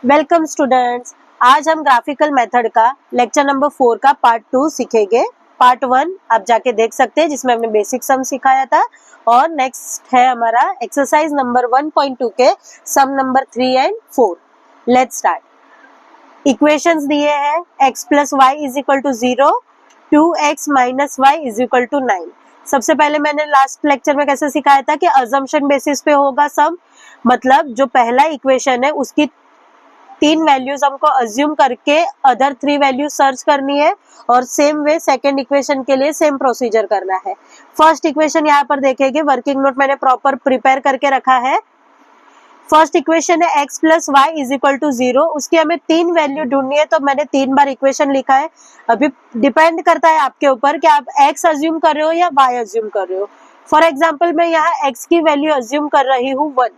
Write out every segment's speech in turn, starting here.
Welcome students. आज हम graphical method का लेक्चर नंबर 4 का पार्ट 2 सीखेंगे। पार्ट 1 आप जाके देख सकते हैं जिसमें हमने बेसिक सम सिखाया था और नेक्स्ट है हमारा एक्सरसाइज नंबर 1.2 के sum number 3 and 4। Let's start. Equations दिए हैं x plus Y is equal to 0, 2x minus Y is equal to 9। सबसे पहले मैंने लास्ट लेक्चर में कैसे सिखाया था कि अजम्पशन बेसिस पे होगा सम, मतलब जो पहला इक्वेशन है उसकी 3 वैल्यूज हमको अज्यूम करके अदर 3 वैल्यू सर्च करनी है और सेम वे सेकेंड इक्वेशन के लिए सेम प्रोसीजर करना है। फर्स्ट इक्वेशन यहाँ पर देखेंगे, वर्किंग नोट मैंने प्रॉपर प्रिपेयर करके रखा है। फर्स्ट इक्वेशन है x plus Y is equal to 0, उसकी हमें 3 वैल्यू ढूंढनी है तो मैंने 3 बार इक्वेशन लिखा है। अभी डिपेंड करता है आपके ऊपर कि आप x अज्यूम कर रहे हो या y अज्यूम कर रहे हो। फॉर एग्जाम्पल मैं यहाँ x की वैल्यू अज्यूम कर रही हूँ 1,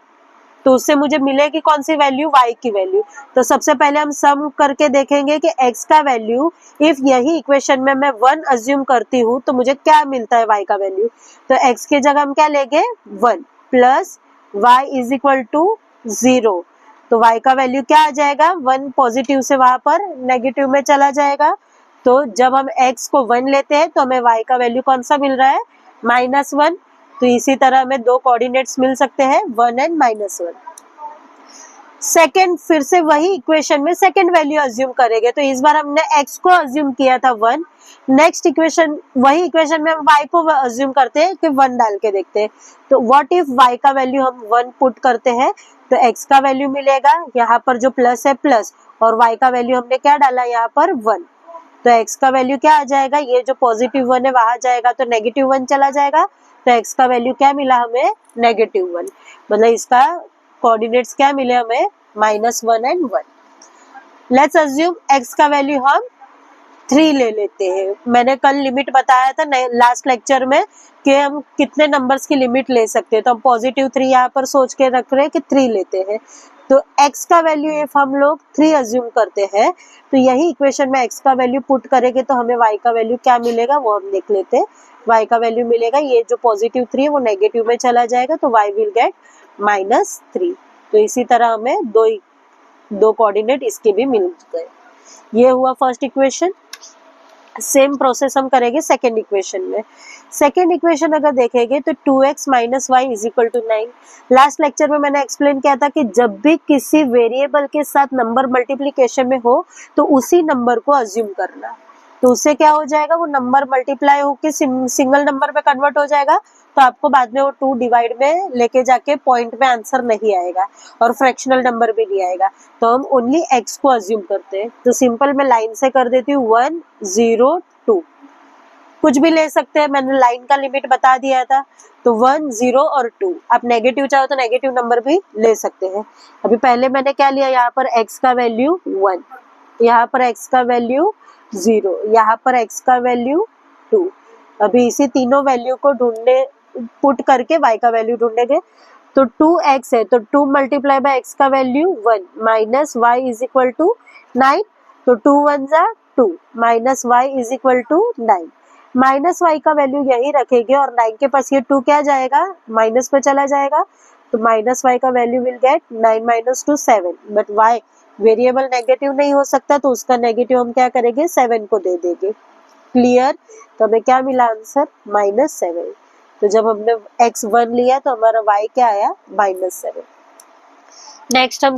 तो उससे मुझे मिलेगी कौन सी वैल्यू, y की वैल्यू। तो सबसे पहले हम सम करके देखेंगे कि x का वैल्यू इफ यही इक्वेशन में मैं 1 अज्यूम करती हूँ तो मुझे क्या मिलता है y का वैल्यू। तो x की जगह हम क्या लेंगे 1 plus y is equal to 0। तो y का वैल्यू क्या आ जाएगा, 1 पॉजिटिव से वहां पर नेगेटिव में चला जाएगा। तो जब हम x को 1 लेते हैं तो हमें y का वैल्यू कौन सा मिल रहा है, -1। तो इसी तरह हमें दो कोऑर्डिनेट्स मिल सकते हैं 1 एंड -1। सेकेंड, फिर से वही इक्वेशन में सेकेंड वैल्यू अज्यूम करेंगे। तो इस बार हमने x को अज्यूम किया था 1, नेक्स्ट इक्वेशन वही इक्वेशन में हम y को अज्यूम करते हैं कि 1 डाल के देखते हैं। तो व्हाट इफ y का वैल्यू हम 1 पुट करते हैं तो x का वैल्यू मिलेगा, यहाँ पर जो प्लस है प्लस, और y का वैल्यू हमने क्या डाला यहाँ पर 1। तो x का वैल्यू क्या आ जाएगा, ये जो पॉजिटिव 1 है वहां जाएगा तो नेगेटिव 1 चला जाएगा। तो x का वैल्यू क्या मिला हमें, -1। मतलब इसका कोऑर्डिनेट्स क्या मिले हमें, -1 एंड 1। लेट्स अज्यूम x का वैल्यू हम 3 ले लेते हैं। मैंने कल लिमिट बताया था लास्ट लेक्चर में कि हम कितने नंबर्स की लिमिट ले सकते हैं, तो हम पॉजिटिव 3 यहाँ पर सोच के रख रहे हैं कि 3 लेते हैं। तो x का वैल्यू इफ हम लोग 3 अज्यूम करते हैं तो यही इक्वेशन में x का वैल्यू पुट करेंगे तो हमें y का वैल्यू क्या मिलेगा वो हम देख लेते हैं। y का वैल्यू मिलेगा, ये जो पॉजिटिव 3 है वो नेगेटिव में चला जाएगा तो y विल गेट -3। तो इसी तरह हमें दो कोऑर्डिनेट इसके भी मिल गए। ये हुआ फर्स्ट इक्वेशन। सेम प्रोसेस हम करेंगे सेकेंड इक्वेशन में। सेकेंड इक्वेशन अगर देखेंगे तो 2x minus Y is equal to 9। Last lecture में मैंने एक्सप्लेन किया था कि जब भी किसी वेरिएबल के साथ नंबर मल्टीप्लिकेशन में हो तो उसी नंबर को अज्यूम करना, तो उससे क्या हो जाएगा, वो नंबर मल्टीप्लाई होकर सिंगल नंबर में कन्वर्ट हो जाएगा। तो आपको बाद में वो 2 डिवाइड में लेके जाके पॉइंट में आंसर नहीं आएगा और फ्रैक्शनल नंबर भी नहीं आएगा। तो हम ओनली x को अज्यूम करते हैं। तो सिंपल मैं लाइन से कर देती हूँ 1 0 2, कुछ भी ले सकते हैं, मैंने लाइन का लिमिट बता दिया था। तो 1 0 और 2, आप नेगेटिव चाहो तो नेगेटिव नंबर भी ले सकते हैं। अभी पहले मैंने क्या लिया, यहाँ पर x का वैल्यू 1, यहाँ पर x का वैल्यू 0, यहाँ पर x का वैल्यू 2। अभी इसी तीनों वैल्यू को ढूंढने पुट करके y का वैल्यू ढूंढेंगे। तो 2x है तो 2 मल्टीप्लाई बाय x का value 1 minus y is equal to 9। तो 2 1 जा 2 minus y is equal to 9। Minus y का वैल्यू यही रखेंगे और 9 के पास ये 2 क्या जाएगा, माइनस पे चला जाएगा। तो माइनस y का value will get 9 minus 2 7। But y variable negative नहीं हो सकता तो उसका नेगेटिव हम क्या करेंगे, 7 को दे देंगे। क्लियर। तो हमें क्या मिला आंसर, -7। तो जब हमने x 1 लिया तो हमारा y क्या आया, -7। नेक्स्ट हम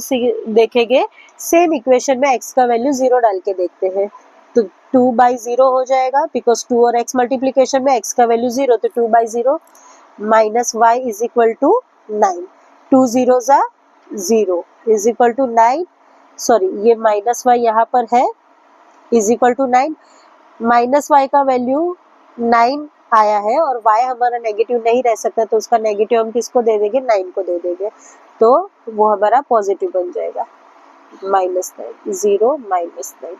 देखेंगे सेम इक्वेशन में x का वैल्यू 0 डाल के देखते हैं। तो 2/0 हो जाएगा बिकॉज 2 और x मल्टीप्लीकेशन में x का वैल्यू 0, तो 2/0 minus y is equal to 9। 2 0 जा 0 इज इक्वल टू 9, सॉरी ये माइनस y यहाँ पर है is equal to 9। Minus y का वैल्यू 9 आया है और y हमारा नेगेटिव नहीं रह सकता तो उसका नेगेटिव हम किसको दे देंगे, 9 को दे देंगे। तो वो हमारा पॉजिटिव बन जाएगा, -9 0 -9।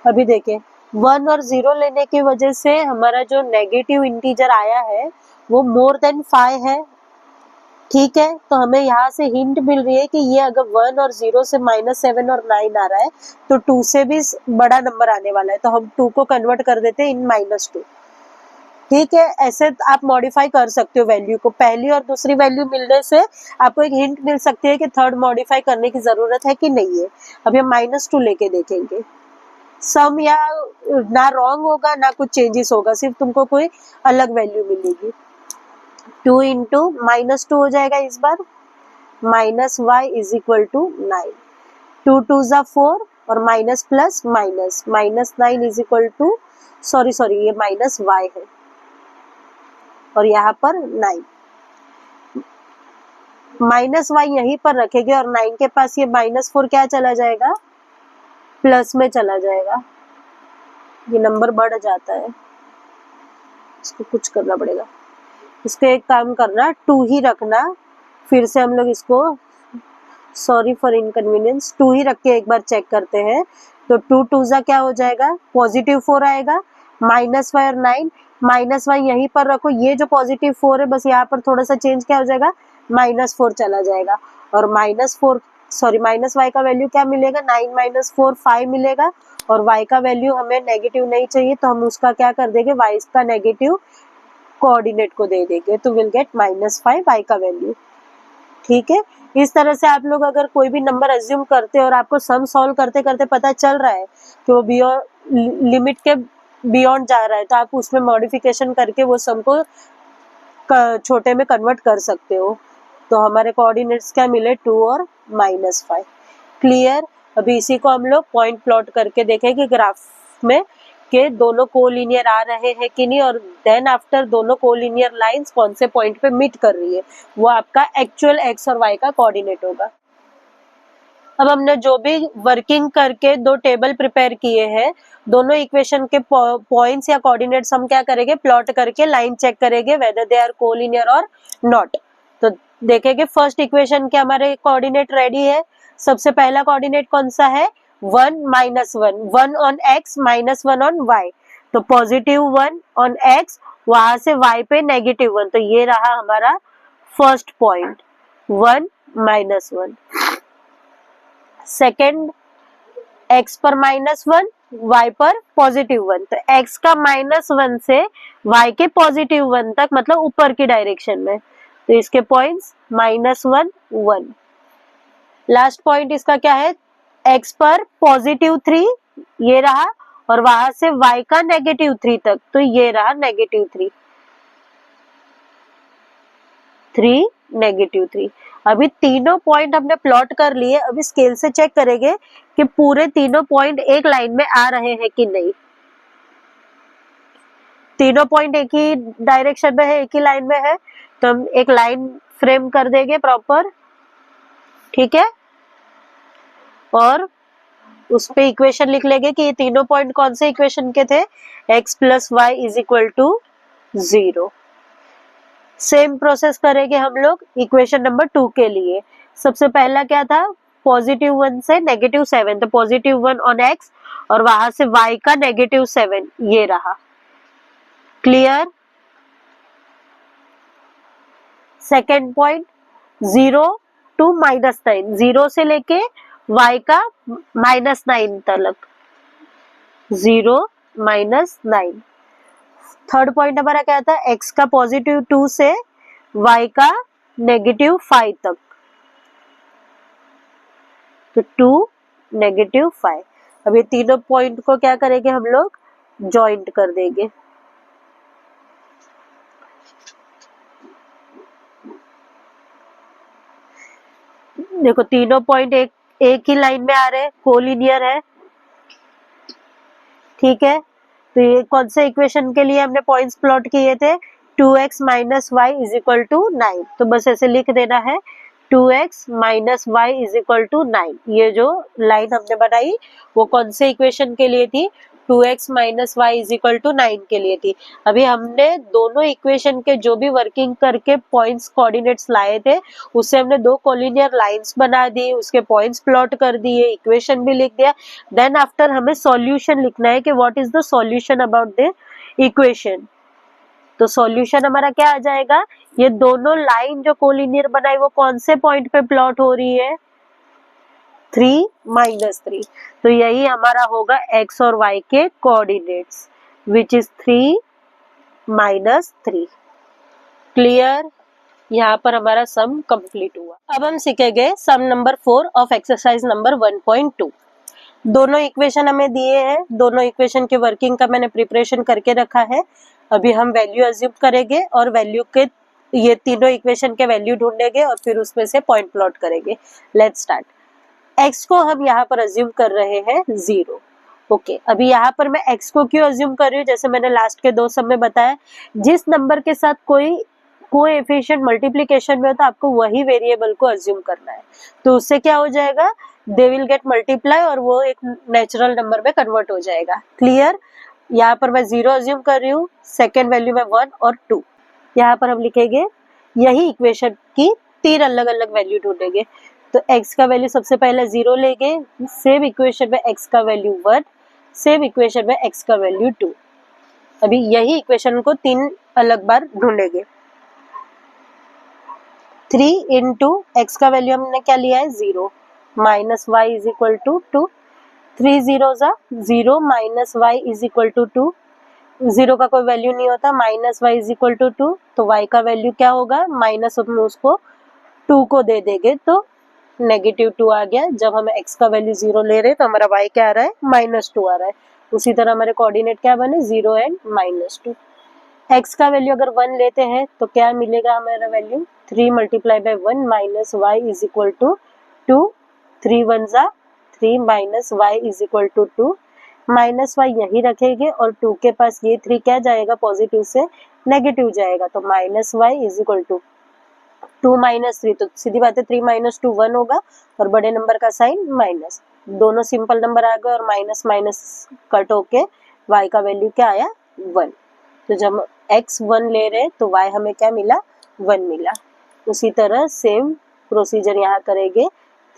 अभी देखें 1 और 0 लेने की वजह से हमारा जो नेगेटिव इंटीजर आया है वो मोर देन 5 है। ठीक है, तो हमें यहाँ से हिंट मिल रही है कि ये अगर 1 और 0 से -7 और 9 आ रहा है तो 2 से भी बड़ा नंबर आने वाला है। तो हम 2 को कन्वर्ट कर देते हैं इन -2। ठीक है, ऐसे आप मॉडिफाई कर सकते हो वैल्यू को। पहली और दूसरी वैल्यू मिलने से आपको एक हिंट मिल सकती है कि थर्ड मॉडिफाई करने की जरूरत है कि नहीं है। अभी हम -2 लेके देखेंगे। सम या ना रॉन्ग होगा ना कुछ चेंजेस होगा, सिर्फ तुमको कोई अलग वैल्यू मिलेगी। 2 इंटू -2 हो जाएगा इस बार, minus Y is equal to 9। 2 2 ज़ा 4 और minus plus minus, -9 is equal to, sorry ये माइनस वाई है और यहाँ पर 9, माइनस वाई यहीं पर रखेंगे और 9 के पास ये -4 क्या चला जाएगा, प्लस में चला जाएगा। ये नंबर बढ़ जाता है, इसको कुछ करना पड़ेगा। इसको एक काम करना, 2 ही रखना, फिर से हम लोग इसको, सॉरी फॉर इनकन्वीनियंस, 2 ही रख के एक बार चेक करते हैं। तो 2 2 ज़ा क्या हो जाएगा, +4 आएगा, माइनस वाई और 9, माइनस वाई यहीं पर रखो, ये जो +4 है बस यहाँ पर थोड़ा सा चेंज क्या हो जाएगा, -4 चला जाएगा। और माइनस वाई का वैल्यू क्या मिलेगा, 9 - 4 5 मिलेगा। और वाई का वैल्यू हमें नेगेटिव नहीं चाहिए, तो हम उसका क्या कर देंगे, वाई का नेगेटिव कोऑर्डिनेट को दे देंगे, तो विल गेट -5 वाई का वैल्यू। ठीक है, इस तरह से आप लोग अगर कोई भी नंबर अज्यूम करते हो और आपको सम सॉल्व करते करते पता चल रहा है कि वो बियॉन्ड लिमिट के बियॉन्ड जा रहा है, तो आप उसमें मॉडिफिकेशन करके वो सम को छोटे में कन्वर्ट कर सकते हो। तो हमारे कोऑर्डिनेट्स क्या मिले, 2 और -5। क्लियर। अभी इसी को हम लोग पॉइंट प्लॉट करके देखेंगे ग्राफ में कि दोनों कोलिनियर आ रहे हैं कि नहीं, और देन आफ्टर दोनों कोलिनियर लाइंस कौन से पॉइंट पे मीट कर रही है, वो आपका एक्चुअल एक्स और वाई का कोऑर्डिनेट होगा। अब हमने जो भी वर्किंग करके 2 टेबल प्रिपेयर किए हैं, दोनों इक्वेशन के पॉइंट्स या कोऑर्डिनेट्स हम क्या करेंगे, प्लॉट करके लाइन चेक करेंगे वेदर दे आर कोलिनियर और नॉट। तो देखेंगे फर्स्ट इक्वेशन के हमारे कोऑर्डिनेट रेडी है। सबसे पहला कोऑर्डिनेट कौन सा है, 1 -1, 1 ऑन x -1 ऑन y। तो +1 ऑन x, वहां से y पे -1, तो ये रहा हमारा फर्स्ट पॉइंट, 1 -1। सेकेंड, x पर -1, y पर +1, तो x का -1 से y के +1 तक, मतलब ऊपर की डायरेक्शन में, तो इसके पॉइंट्स -1 1। लास्ट पॉइंट इसका क्या है, x पर +3 ये रहा, और वहां से y का -3 तक, तो ये रहा -3, 3 -3। अभी तीनों पॉइंट हमने प्लॉट कर लिए। अभी स्केल से चेक करेंगे कि पूरे तीनों पॉइंट एक लाइन में आ रहे हैं कि नहीं। तीनों पॉइंट एक ही डायरेक्शन में है, एक ही लाइन में है, तो हम एक लाइन फ्रेम कर देंगे प्रॉपर। ठीक है, और उस पे इक्वेशन लिख लेंगे कि ये तीनों पॉइंट कौन से इक्वेशन के थे, x + y = 0। सेम प्रोसेस करेंगे हम लोग इक्वेशन नंबर 2 के लिए। सबसे पहला क्या था, +1 से -7, तो +1 ऑन x, और वहां से y का -7 ये रहा। क्लियर। सेकेंड पॉइंट, 0 to -9, 0 से लेके y का -9 तक, 0 -9। थर्ड पॉइंट हमारा क्या था, x का +2 से y का -5 तक, तो 2 -5। अब ये तीनों पॉइंट को क्या करेंगे हम लोग, जॉइंट कर देंगे। देखो तीनों पॉइंट एक ही लाइन में आ रहे हैं, कोलिनियर है। ठीक है, तो ये कौन से इक्वेशन के लिए हमने पॉइंट्स प्लॉट किए थे, 2x - y = 9। तो बस ऐसे लिख देना है, 2x - y = 9। ये जो लाइन हमने बनाई वो कौन से इक्वेशन के लिए थी, 2x - y = 9 के लिए थी। अभी हमने दोनों इक्वेशन के जो भी वर्किंग करके पॉइंट्स कोऑर्डिनेट्स लाए थे, उससे हमने 2 कोलिनियर लाइंस बना दी, उसके पॉइंट्स प्लॉट कर दिए, इक्वेशन भी लिख दिया। देन आफ्टर हमें सॉल्यूशन लिखना है कि what is the solution about the equation. तो सॉल्यूशन हमारा क्या आ जाएगा, ये दोनों लाइन जो कोलिनियर बनाई वो कौन से पॉइंट पे प्लॉट हो रही है, 3 -3। तो यही हमारा होगा x और y के कोऑर्डिनेट्स, विच इज 3 -3। क्लियर? यहाँ पर हमारा सम कंप्लीट हुआ। अब हम सीखेंगे सम नंबर 4 ऑफ एक्सरसाइज नंबर 1.2। दोनों इक्वेशन हमें दिए हैं, दोनों इक्वेशन के वर्किंग का मैंने प्रिपरेशन करके रखा है। अभी हम वैल्यू अज्यूम करेंगे और वैल्यू के ये तीनों इक्वेशन के वैल्यू ढूंढेंगे और फिर उसमें से पॉइंट प्लॉट करेंगे। Let's start. x को हम यहाँ पर अज्यूम कर रहे हैं 0। ओके, अभी यहाँ पर मैं x को क्यों अज्यूम कर रही हूँ, जैसे मैंने लास्ट के 2 सम में बताया, जिस नंबर के साथ कोई कोएफिशिएंट मल्टीप्लिकेशन में हो तो आपको वही वेरिएबल को अज्यूम करना है। तो उससे क्या हो जाएगा, दे विल गेट मल्टीप्लाई और वो एक नेचुरल नंबर में कन्वर्ट हो जाएगा। क्लियर? यहाँ पर मैं 0 अज्यूम कर रही हूँ, सेकेंड वैल्यू में 1 और 2। यहाँ पर हम लिखेंगे यही इक्वेशन की 3 अलग अलग वैल्यू ढूंढेंगे। तो x का वैल्यू सबसे पहले 0 लेंगे, सेम इक्वेशन में x का वैल्यू 1, सेम इक्वेशन में x का वैल्यू 2। अभी यही इक्वेशन को 3 अलग बार ढूंढेंगे। 3 इंटू एक्स का वैल्यू हमने क्या लिया है 0, minus Y is equal to 2। 3 zero जा 0 minus Y is equal to 2। 0 का कोई वैल्यू नहीं होता, minus Y is equal to 2, तो y का वैल्यू क्या होगा, माइनस में उसको 2 को दे देंगे तो -2 आ गया। जब हम x का वैल्यू 0 ले रहे हैं तो हमारा y क्या आ रहा है, -2 आ रहा है। उसी तरह हमारे कोऑर्डिनेट क्या बने, 0 एंड -2। x का वैल्यू अगर 1 लेते हैं तो क्या मिलेगा हमारा value, 3 multiply by 1 minus Y is equal to 2। 3 1 जा 3 minus Y is equal to 2। Minus Y यही रखेंगे और 2 के पास ये 3 क्या जाएगा, पॉजिटिव से नेगेटिव जाएगा, तो minus Y is equal to 2 minus 3, तो सीधी बात है 3 माइनस 2 1 होगा और बड़े नंबर का साइन माइनस, दोनों सिंपल नंबर आ गए और माइनस माइनस कट होके y का वैल्यू क्या आया 1। तो जब x 1 ले रहे तो y हमें क्या मिला, 1 मिला। उसी तरह सेम प्रोसीजर यहाँ करेंगे।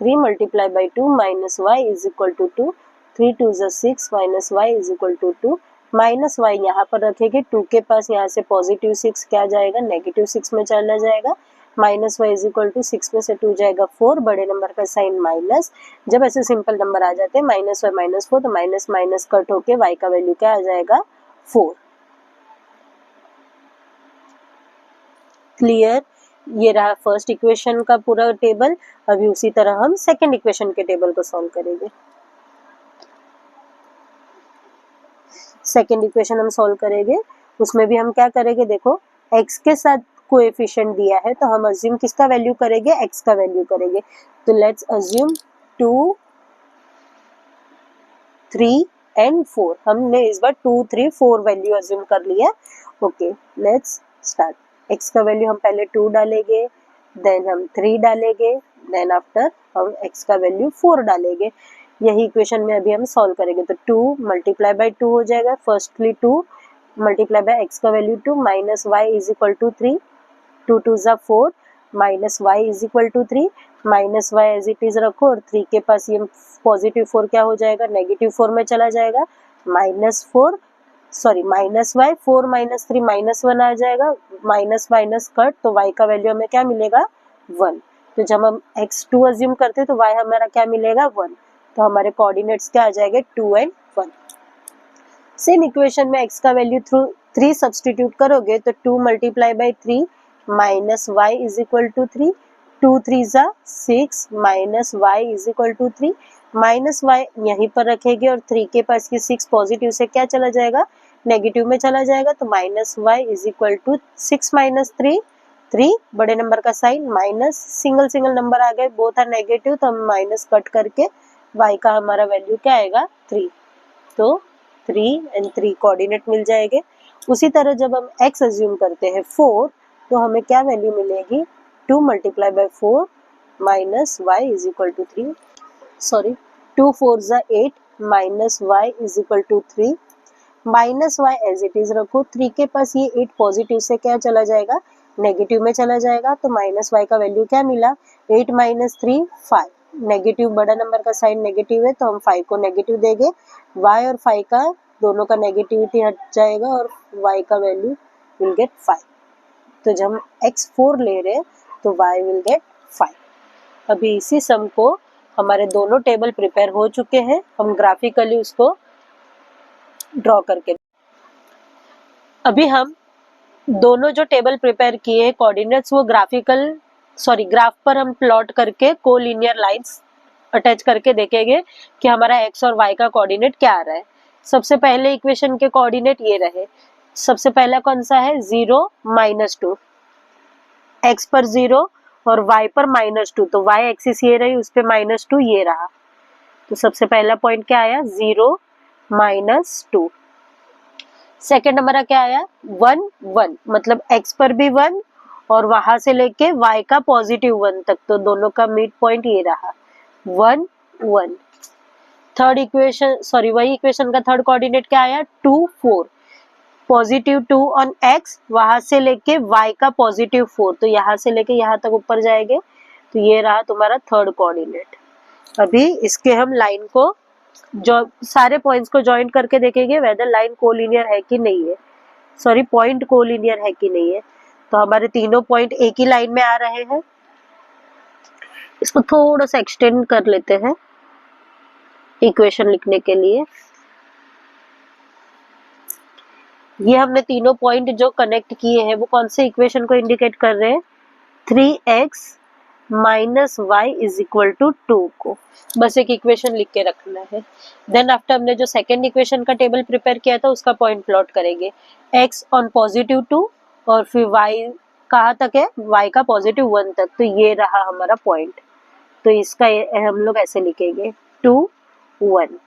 3 multiply by 2 minus Y is equal to 2। 3 2 जा 6 minus Y is equal to 2। Minus Y यहाँ पर रखेंगे, 2 के पास यहाँ से पॉजिटिव 6 क्या जाएगा, नेगेटिव 6 में चला जाएगा। Minus Y is equal to 6 में से 2 जाएगा 4, बड़े नंबर का साइन माइनस। जब ऐसे सिंपल नंबर आ जाते हैं माइनस वाई माइनस 4, तो माइनस माइनस कट होके वाई का वैल्यू क्या आ जाएगा 4। क्लियर? ये रहा फर्स्ट इक्वेशन का पूरा टेबल। अभी उसी तरह हम सेकंड इक्वेशन के टेबल को सॉल्व करेंगे। सेकंड इक्वेशन हम सॉल्व करेंगे, उसमें भी हम क्या करेंगे, देखो x के साथ कोएफिशिएंट दिया है तो हम अज्यूम किसका वैल्यू करेंगे, x का वैल्यू करेंगे। तो लेट्स अज्यूम 2 3 एंड 4। हमने इस बार 2 3 4 वैल्यू अज्यूम कर लिया। Okay, let's start. x का वैल्यू हम पहले 2 डालेंगे, देन हम 3 डालेंगे, देन आफ्टर हम x का वैल्यू 4 डालेंगे। यही इक्वेशन में अभी हम सॉल्व करेंगे। तो 2 मल्टीप्लाई बाई 2 हो जाएगा, फर्स्टली 2 मल्टीप्लाई बाय x का value 2 minus Y is equal to 3। 2 2 जा 4 minus Y is equal to 3। Minus Y as it is रखो और 3 के पास ये पॉजिटिव 4 क्या हो जाएगा, नेगेटिव 4 में चला जाएगा। माइनस वाई 4 माइनस 3 माइनस 1 आ जाएगा, माइनस माइनस कट, तो y का वैल्यू हमें क्या मिलेगा 1। तो जब हम x2 अज्यूम करते हैं तो y हमारा क्या मिलेगा 1। तो हमारे कोऑर्डिनेट्स क्या आ जाएंगे 2 एंड 1। सेम इक्वेशन में x का वैल्यू थ्रू 3 सब्सटीट्यूट करोगे तो 2 multiply by 3 minus Y is equal to 3। 2 3 जा 6 minus Y is equal to 3। Minus Y यहीं पर रखेंगे और 3 के पास ये 6 पॉजिटिव से क्या चला जाएगा, नेगेटिव में चला जाएगा। तो minus Y is equal to 6 minus 3 3, बड़े नंबर का sign minus, single single number आ गए, बोथ आर नेगेटिव, तो हम माइनस कट करके y का हमारा वैल्यू क्या आएगा 3। तो 3 एंड 3 कोऑर्डिनेट मिल जाएंगे। उसी तरह जब हम x अज्यूम करते हैं 4 तो हमें क्या वैल्यू मिलेगी, 2 multiply by 4 minus Y is equal to 3। 2 4 जा 8 minus Y is equal to 3। Minus Y as it is रखो, 3 के पास ये 8 पॉजिटिव से क्या चला जाएगा, नेगेटिव में चला जाएगा। तो माइनस वाई का वैल्यू क्या मिला, 8 माइनस 3 5। नेगेटिव, बड़ा नंबर का साइन नेगेटिव है तो हम 5 को नेगेटिव देंगे। y और 5 का दोनों का नेगेटिविटी हट जाएगा और y का वैल्यू विल गेट 5। तो जब हम x4 ले रहे हैं तो y विल गेट 5। अभी इसी सम को हमारे दोनों टेबल प्रिपेयर हो चुके हैं, हम ग्राफिकली उसको ड्रॉ करके, अभी हम दोनों जो टेबल प्रिपेयर किए कोऑर्डिनेट्स वो ग्राफ पर हम प्लॉट करके कोलिनियर लाइंस अटैच करके देखेंगे कि हमारा एक्स और वाई का कोऑर्डिनेट क्या आ रहा है। सबसे पहले इक्वेशन के कोऑर्डिनेट ये रहे। सबसे पहला कौन सा है, 0 -2, एक्स पर 0 और वाई पर -2, तो वाई एक्सिस ये रही, उस पे -2 ये रहा। तो सबसे पहला पॉइंट क्या आया, 0 -2। सेकेंड हमारा क्या आया, 1 1, मतलब एक्स पर भी 1 और वहां से लेके वाई का +1 तक, तो दोनों का मिड पॉइंट ये रहा, 1 1। थर्ड इक्वेशन वही इक्वेशन का थर्ड कोऑर्डिनेट क्या आया, 2 4, +2 ऑन एक्स, वहां से लेके वाई का +4, तो यहाँ से लेके यहाँ तक ऊपर जाएंगे, तो ये रहा तुम्हारा थर्ड कोऑर्डिनेट। अभी इसके हम लाइन को जो सारे पॉइंट्स को ज्वाइन करके देखेंगे वेदर लाइन कोलिनियर है कि नहीं है, सॉरी पॉइंट कोलिनियर है कि नहीं है। तो हमारे तीनों पॉइंट एक ही लाइन में आ रहे हैं। इसको थोड़ा सा एक्सटेंड कर लेते हैं इक्वेशन लिखने के लिए। ये हमने तीनों पॉइंट जो कनेक्ट किए हैं वो कौन से इक्वेशन को इंडिकेट कर रहे हैं, 3x -y = 2 को। बस एक इक्वेशन लिख के रखना है। देन आफ्टर हमने जो सेकेंड इक्वेशन का टेबल प्रिपेयर किया था उसका पॉइंट प्लॉट करेंगे, x ऑन +2 और फिर y कहाँ तक है, y का +1 तक, तो ये रहा हमारा पॉइंट। तो इसका हम लोग ऐसे लिखेंगे 2 1।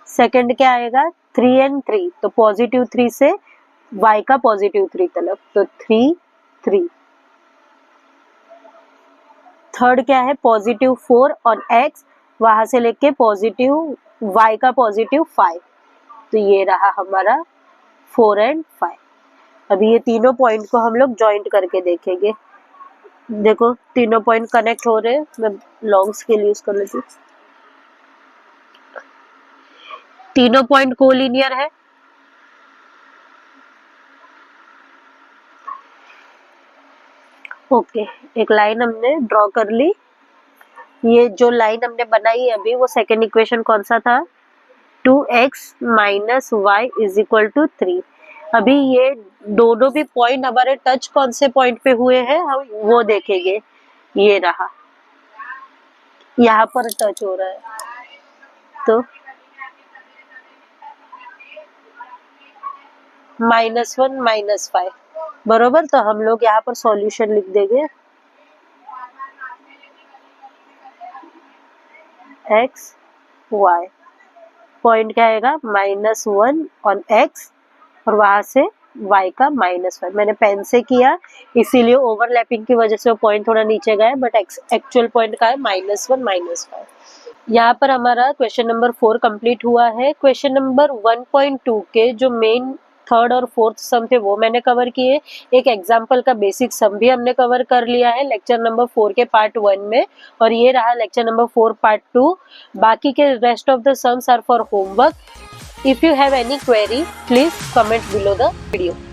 सेकेंड क्या आएगा, 3 and 3, तो +3 से y का +3 तक, तो 3 3। थर्ड क्या है, +4 ऑन x, वहां से लेके y का +5, तो ये रहा हमारा 4 and 5। अभी ये तीनों पॉइंट को हम लोग ज्वाइंट करके देखेंगे। देखो तीनों पॉइंट कनेक्ट हो रहे हैं, मैं लॉन्ग स्केल यूज कर लेती हूँ। तीनों पॉइंट कोलिनियर है। ओके, एक लाइन हमने ड्रॉ कर ली। ये जो लाइन हमने बनाई अभी वो सेकेंड इक्वेशन कौन सा था, 2x -y = 3। अभी ये दोनों भी पॉइंट हमारे टच कौन से पॉइंट पे हुए हैं हम वो देखेंगे। ये रहा, यहाँ पर टच हो रहा है, तो -1 -5 बरोबर। तो हम लोग यहाँ पर सॉल्यूशन लिख देंगे, x y, पॉइंट क्या आएगा, -1 ऑन x और वहां से y का -1। मैंने पेन से किया इसीलिए ओवरलैपिंग की वजह से वो पॉइंट थोड़ा नीचे गए, बट एक्चुअल पॉइंट का है -1 -5। यहाँ पर हमारा क्वेश्चन नंबर 4 कंप्लीट हुआ है। क्वेश्चन नंबर 1.2 के जो मेन थर्ड और फोर्थ सम थे वो मैंने कवर किए। एक एग्जाम्पल का बेसिक सम भी हमने कवर कर लिया है लेक्चर नंबर 4 के पार्ट 1 में, और ये रहा लेक्चर नंबर 4 पार्ट 2। बाकी के rest of the sums are for homework. If you have any query please comment below the video.